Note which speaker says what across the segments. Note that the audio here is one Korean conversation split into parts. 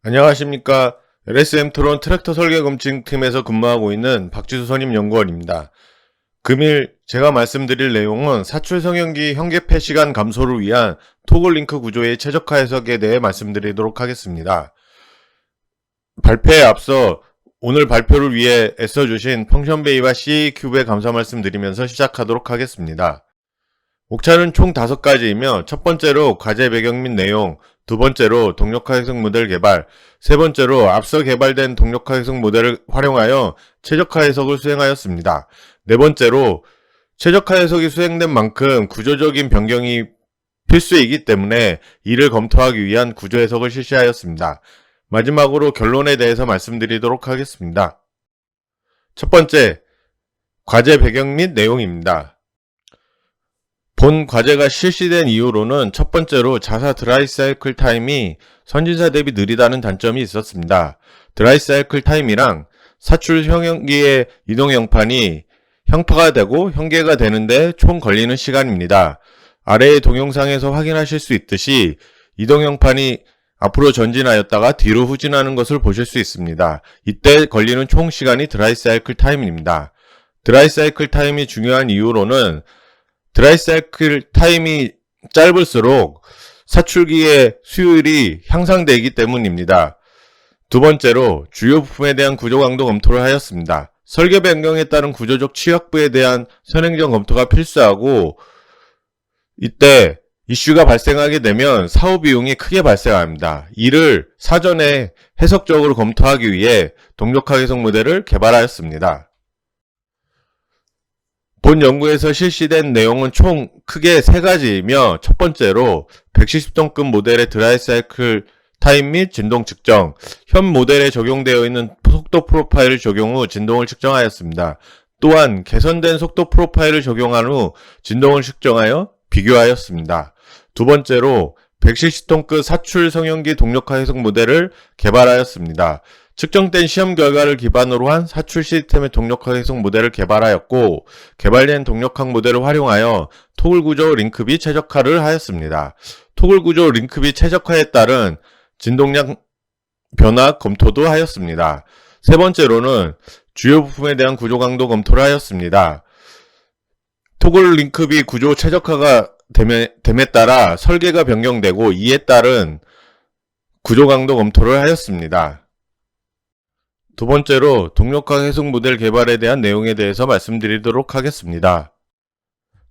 Speaker 1: 안녕하십니까. LSM 트론 트랙터 설계 검증팀에서 근무하고 있는 박지수 선임 연구원입니다. 금일 제가 말씀드릴 내용은 사출 성형기 현계폐 시간 감소를 위한 토글 링크 구조의 최적화 해석에 대해 말씀드리도록 하겠습니다. 발표에 앞서 오늘 발표를 위해 애써주신 펑션베이와 CA큐브에 감사 말씀드리면서 시작하도록 하겠습니다. 목차는 총 5가지이며 첫 번째로 과제 배경 및 내용, 두 번째로 동력화 해석 모델 개발, 세 번째로 앞서 개발된 동력화 해석 모델을 활용하여 최적화 해석을 수행하였습니다. 네 번째로 최적화 해석이 수행된 만큼 구조적인 변경이 필수이기 때문에 이를 검토하기 위한 구조 해석을 실시하였습니다. 마지막으로 결론에 대해서 말씀드리도록 하겠습니다. 첫 번째, 과제 배경 및 내용입니다. 본 과제가 실시된 이유로는 첫 번째로 자사 드라이 사이클 타임이 선진사 대비 느리다는 단점이 있었습니다. 드라이 사이클 타임이랑 사출 형용기의 이동 형판이 형파가 되고 현계가 되는데 총 걸리는 시간입니다. 아래의 동영상에서 확인하실 수 있듯이 이동 형판이 앞으로 전진하였다가 뒤로 후진하는 것을 보실 수 있습니다. 이때 걸리는 총 시간이 드라이 사이클 타임입니다. 드라이 사이클 타임이 중요한 이유로는 드라이 사이클 타임이 짧을수록 사출기의 수율이 향상되기 때문입니다. 두 번째로 주요 부품에 대한 구조 강도 검토를 하였습니다. 설계 변경에 따른 구조적 취약부에 대한 선행적 검토가 필수하고 이때 이슈가 발생하게 되면 사후 비용이 크게 발생합니다. 이를 사전에 해석적으로 검토하기 위해 동력화 해석 모델을 개발하였습니다. 본 연구에서 실시된 내용은 총 크게 3가지이며 첫 번째로 170톤급 모델의 드라이 사이클 타임 및 진동 측정, 현 모델에 적용되어 있는 속도 프로파일을 적용 후 진동을 측정하였습니다. 또한 개선된 속도 프로파일을 적용한 후 진동을 측정하여 비교하였습니다. 두 번째로 170톤급 사출 성형기 동력화 해석 모델을 개발하였습니다. 측정된 시험 결과를 기반으로 한 사출 시스템의 동력화 해석 모델을 개발하였고 개발된 동력화 모델을 활용하여 토글 구조 링크비 최적화를 하였습니다. 토글 구조 링크비 최적화에 따른 진동량 변화 검토도 하였습니다. 세 번째로는 주요 부품에 대한 구조 강도 검토를 하였습니다. 토글 링크비 구조 최적화가 됨에 따라 설계가 변경되고 이에 따른 구조 강도 검토를 하였습니다. 두 번째로 동력화 해석 모델 개발에 대한 내용에 대해서 말씀드리도록 하겠습니다.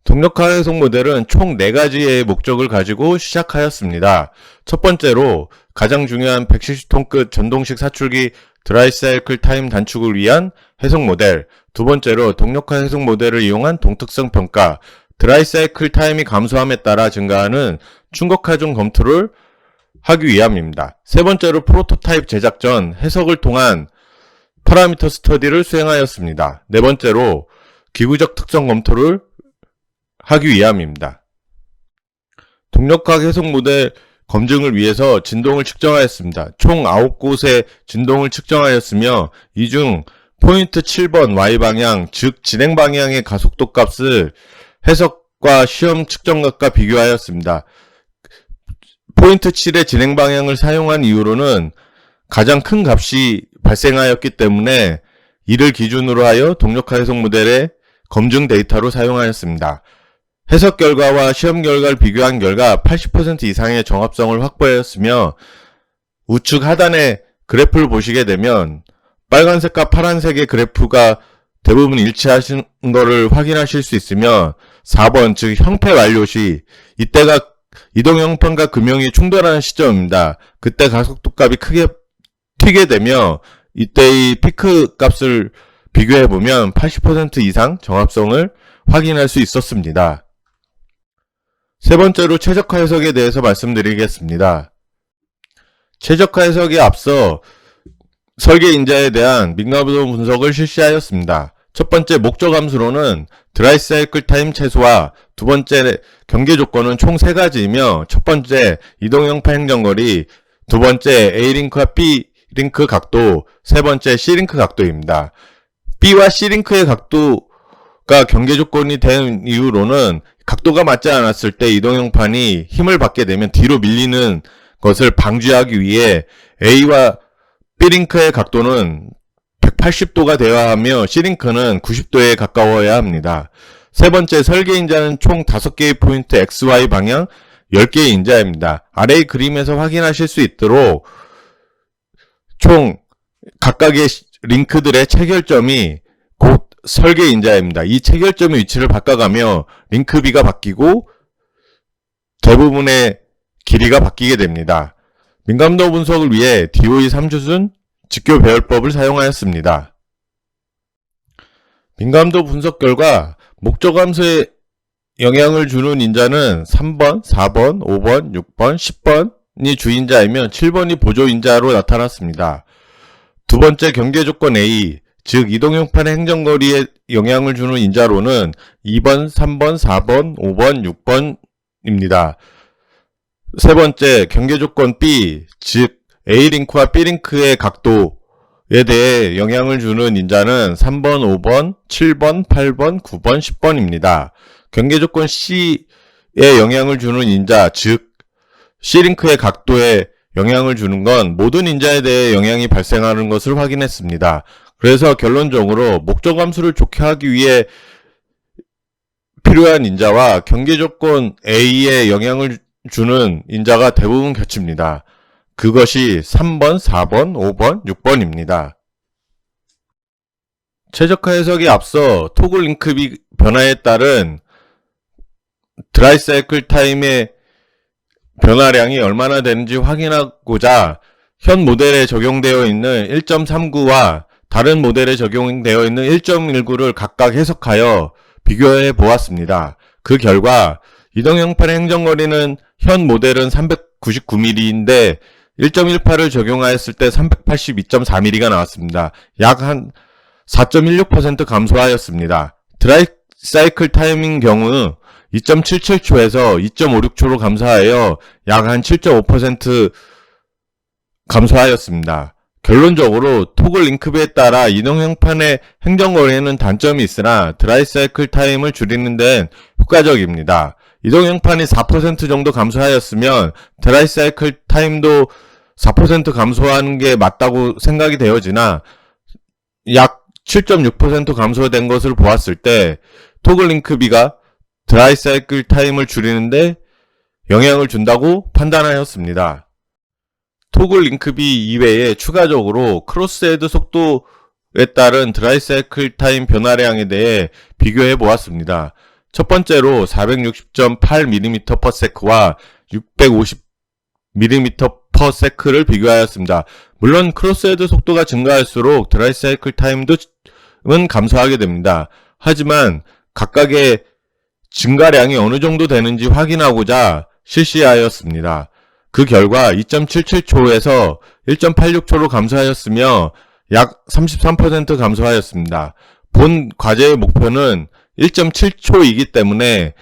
Speaker 1: 동력화 해석 모델은 총 4가지의 목적을 가지고 시작하였습니다. 첫 번째로 가장 중요한 170톤급 전동식 사출기 드라이 사이클 타임 단축을 위한 해석 모델, 두 번째로 동력화 해석 모델을 이용한 동특성 평가, 드라이 사이클 타임이 감소함에 따라 증가하는 충격 하중 검토를 하기 위함입니다. 세 번째로 프로토타입 제작 전 해석을 통한 파라미터 스터디를 수행하였습니다. 네 번째로 기구적 특성 검토를 하기 위함입니다. 동력화 해석 모델 검증을 위해서 진동을 측정하였습니다. 총 9곳의 진동을 측정하였으며 이 중 포인트 7번 Y방향, 즉 진행 방향의 가속도 값을 해석과 시험 측정값과 비교하였습니다. 포인트 7의 진행 방향을 사용한 이유로는 가장 큰 값이 발생하였기 때문에 이를 기준으로 하여 동력화 해석 모델의 검증 데이터로 사용하였습니다. 해석 결과와 시험 결과를 비교한 결과 80% 이상의 정합성을 확보하였으며 우측 하단의 그래프를 보시게 되면 빨간색과 파란색의 그래프가 대부분 일치하신 것을 확인하실 수 있으며 4번 즉 형태 완료 시 이때가 이동 형편과 금형이 충돌하는 시점입니다. 그때 가속도 값이 크게 튀게 되며 이때의 피크 값을 비교해보면 80% 이상 정합성을 확인할 수 있었습니다. 세 번째로 최적화 해석에 대해서 말씀드리겠습니다. 최적화 해석에 앞서 설계 인자에 대한 민감도 분석을 실시하였습니다. 첫 번째 목적 함수로는 드라이 사이클 타임 최소화, 두 번째 경계 조건은 총 3가지이며 첫 번째 이동 형파 행정거리, 두 번째 A링크와 B링크 각도, 세 번째 C링크 각도입니다. B와 C링크의 각도가 경계 조건이 된 이유로는 각도가 맞지 않았을 때 이동 형판이 힘을 받게 되면 뒤로 밀리는 것을 방지하기 위해 A와 B링크의 각도는 180도가 되어야 하며 C링크는 90도에 가까워야 합니다. 세 번째, 설계 인자는 총 5개의 포인트 XY 방향 10개의 인자입니다. 아래의 그림에서 확인하실 수 있도록 총 각각의 링크들의 체결점이 곧 설계 인자입니다. 이 체결점의 위치를 바꿔가며 링크 B가 바뀌고 대부분의 길이가 바뀌게 됩니다. 민감도 분석을 위해 DOE 3주순 직교 배열법을 사용하였습니다. 민감도 분석 결과 목적 함수에 영향을 주는 인자는 3번, 4번, 5번, 6번, 10번이 주인자이면 7번이 보조인자로 나타났습니다. 두 번째, 경계조건 A, 즉 이동형판의 행정거리에 영향을 주는 인자로는 2번, 3번, 4번, 5번, 6번입니다. 세 번째, 경계조건 B, 즉 A링크와 B링크의 각도에 대해 영향을 주는 인자는 3번, 5번, 7번, 8번, 9번, 10번입니다. 경계조건 C에 영향을 주는 인자, 즉 C링크의 각도에 영향을 주는 건 모든 인자에 대해 영향이 발생하는 것을 확인했습니다. 그래서 결론적으로 목적 함수를 좋게 하기 위해 필요한 인자와 경계조건 A에 영향을 주는 인자가 대부분 겹칩니다. 그것이 3번, 4번, 5번, 6번입니다. 최적화 해석에 앞서 토글 링크 변화에 따른 드라이 사이클 타임의 변화량이 얼마나 되는지 확인하고자 현 모델에 적용되어 있는 1.39와 다른 모델에 적용되어 있는 1.19를 각각 해석하여 비교해 보았습니다. 그 결과 이동형판의 행정거리는 현 모델은 399mm인데 1.18을 적용하였을 때 382.4mm가 나왔습니다. 약 한 4.16% 감소하였습니다. 드라이 사이클 타임인 경우 2.77초에서 2.56초로 감소하여 약 한 7.5% 감소하였습니다. 결론적으로 토글 링크비에 따라 이동형판의 행정거리에는 단점이 있으나 드라이 사이클 타임을 줄이는 데는 효과적입니다. 이동형판이 4% 정도 감소하였으면 드라이 사이클 타임도 4% 감소하는 게 맞다고 생각이 되어지나 약 7.6% 감소된 것을 보았을 때 토글 링크비가 드라이 사이클 타임을 줄이는데 영향을 준다고 판단하였습니다. 토글 링크비 이외에 추가적으로 크로스헤드 속도에 따른 드라이 사이클 타임 변화량에 대해 비교해 보았습니다. 첫 번째로 460.8mm/s와 650mm/s를 비교하였습니다. 물론 크로스헤드 속도가 증가할수록 드라이 사이클 타임도 감소하게 됩니다. 하지만 각각의 증가량이 어느 정도 되는지 확인하고자 실시하였습니다. 그 결과 2.77초에서 1.86초로 감소하였으며 약 33% 감소하였습니다. 본 과제의 목표는 1.7초이기 때문에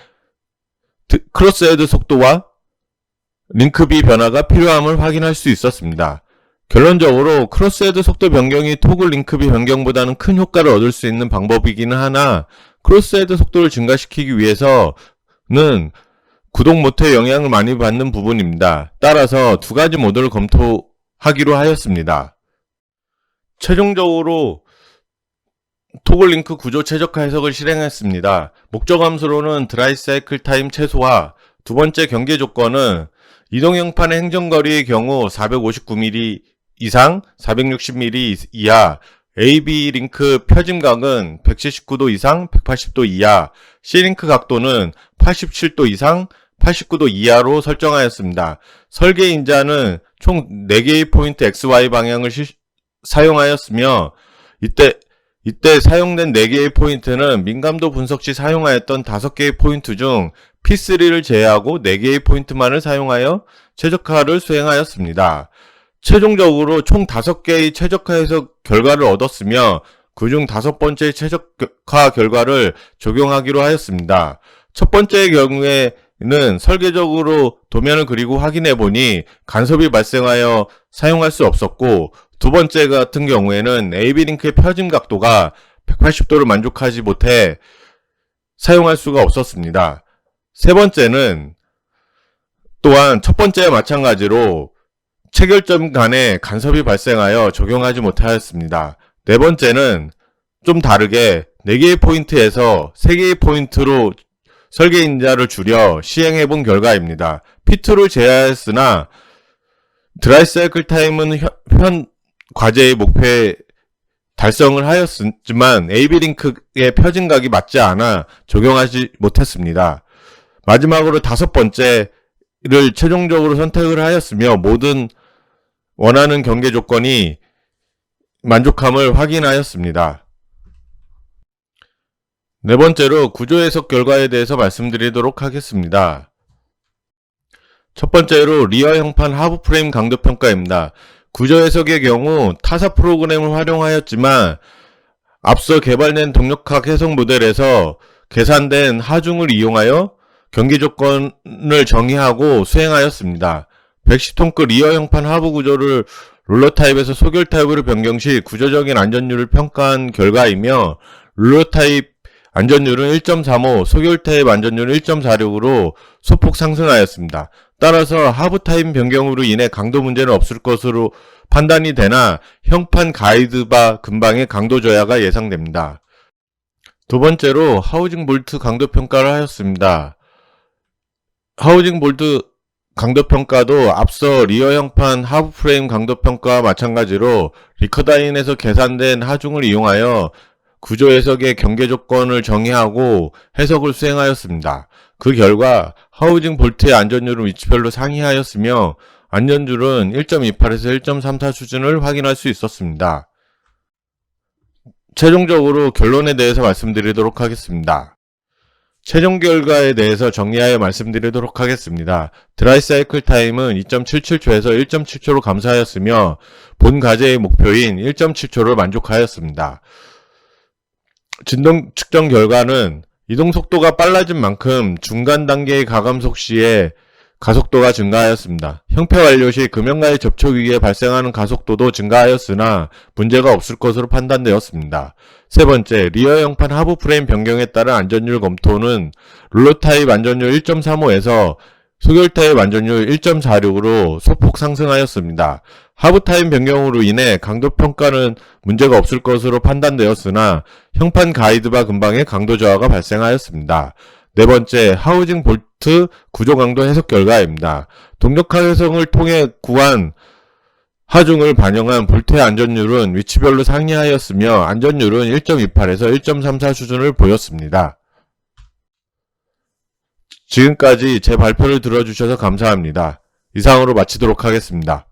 Speaker 1: 크로스헤드 속도와 링크비 변화가 필요함을 확인할 수 있었습니다. 결론적으로 크로스헤드 속도 변경이 토글 링크비 변경보다는 큰 효과를 얻을 수 있는 방법이기는 하나 크로스헤드 속도를 증가시키기 위해서는 구동 모터에 영향을 많이 받는 부분입니다. 따라서 두 가지 모델을 검토하기로 하였습니다. 최종적으로 토글 링크 구조 최적화 해석을 실행했습니다. 목적 함수로는 드라이 사이클 타임 최소화, 두 번째 경계 조건은 이동형판의 행정거리의 경우 459mm 이상, 460mm 이하, AB 링크 표짐각은 179도 이상, 180도 이하, C링크 각도는 87도 이상, 89도 이하로 설정하였습니다. 설계 인자는 총 4개의 포인트 XY 방향을 사용하였으며 이때 사용된 4개의 포인트는 민감도 분석 시 사용하였던 5개의 포인트 중 P3를 제외하고 4개의 포인트만을 사용하여 최적화를 수행하였습니다. 최종적으로 총 5개의 최적화 해석 결과를 얻었으며 그중 5번째 최적화 결과를 적용하기로 하였습니다. 첫 번째의 경우에는 설계적으로 도면을 그리고 확인해보니 간섭이 발생하여 사용할 수 없었고 두 번째 같은 경우에는 AB링크의 펴짐 각도가 180도를 만족하지 못해 사용할 수가 없었습니다. 세 번째는 또한 첫 번째와 마찬가지로 체결점 간에 간섭이 발생하여 적용하지 못하였습니다. 네 번째는 좀 다르게 4개의 포인트에서 3개의 포인트로 설계 인자를 줄여 시행해본 결과입니다. P2를 제외하였으나 드라이 사이클 타임은 현 과제의 목표에 달성을 하였지만 AB링크의 표진각이 맞지 않아 적용하지 못했습니다. 마지막으로 5번째를 최종적으로 선택을 하였으며 모든 원하는 경계 조건이 만족함을 확인하였습니다. 네 번째로 구조 해석 결과에 대해서 말씀드리도록 하겠습니다. 첫 번째로 리어 형판 하부 프레임 강도 평가입니다. 구조 해석의 경우 타사 프로그램을 활용하였지만 앞서 개발된 동력학 해석 모델에서 계산된 하중을 이용하여 경계 조건을 정의하고 수행하였습니다. 110톤급 리어 형판 하부 구조를 롤러 타입에서 소결 타입으로 변경 시 구조적인 안전율을 평가한 결과이며 롤러 타입 안전율은 1.35, 소결 타입 안전율은 1.46으로 소폭 상승하였습니다. 따라서 하부 타입 변경으로 인해 강도 문제는 없을 것으로 판단이 되나 형판 가이드바 근방의 강도 저하가 예상됩니다. 두 번째로 하우징 볼트 강도 평가를 하였습니다. 하우징 볼트 강도 평가도 앞서 리어 형판 하부 프레임 강도 평가와 마찬가지로 리커다인에서 계산된 하중을 이용하여 구조 해석의 경계 조건을 정의하고 해석을 수행하였습니다. 그 결과 하우징 볼트의 안전율은 위치별로 상이하였으며 안전율은 1.28에서 1.34 수준을 확인할 수 있었습니다. 최종적으로 결론에 대해서 말씀드리도록 하겠습니다. 최종 결과에 대해서 정리하여 말씀드리도록 하겠습니다. 드라이 사이클 타임은 2.77초에서 1.7초로 감소하였으며 본 과제의 목표인 1.7초를 만족하였습니다. 진동 측정 결과는 이동 속도가 빨라진 만큼 중간 단계의 가감속 시에 가속도가 증가하였습니다. 형패 완료 시 금형과의 접촉 위에 발생하는 가속도도 증가하였으나 문제가 없을 것으로 판단되었습니다. 세 번째, 리어 형판 하부 프레임 변경에 따른 안전율 검토는 롤러 타입 안전율 1.35에서 소결 타입 안전율 1.46으로 소폭 상승하였습니다. 하부 타입 변경으로 인해 강도 평가는 문제가 없을 것으로 판단되었으나 형판 가이드바 근방의 강도 저하가 발생하였습니다. 네 번째, 하우징 볼트 구조 강도 해석 결과입니다. 동력학 해석을 통해 구한 하중을 반영한 볼트의 안전율은 위치별로 상이하였으며 안전율은 1.28에서 1.34 수준을 보였습니다. 지금까지 제 발표를 들어주셔서 감사합니다. 이상으로 마치도록 하겠습니다.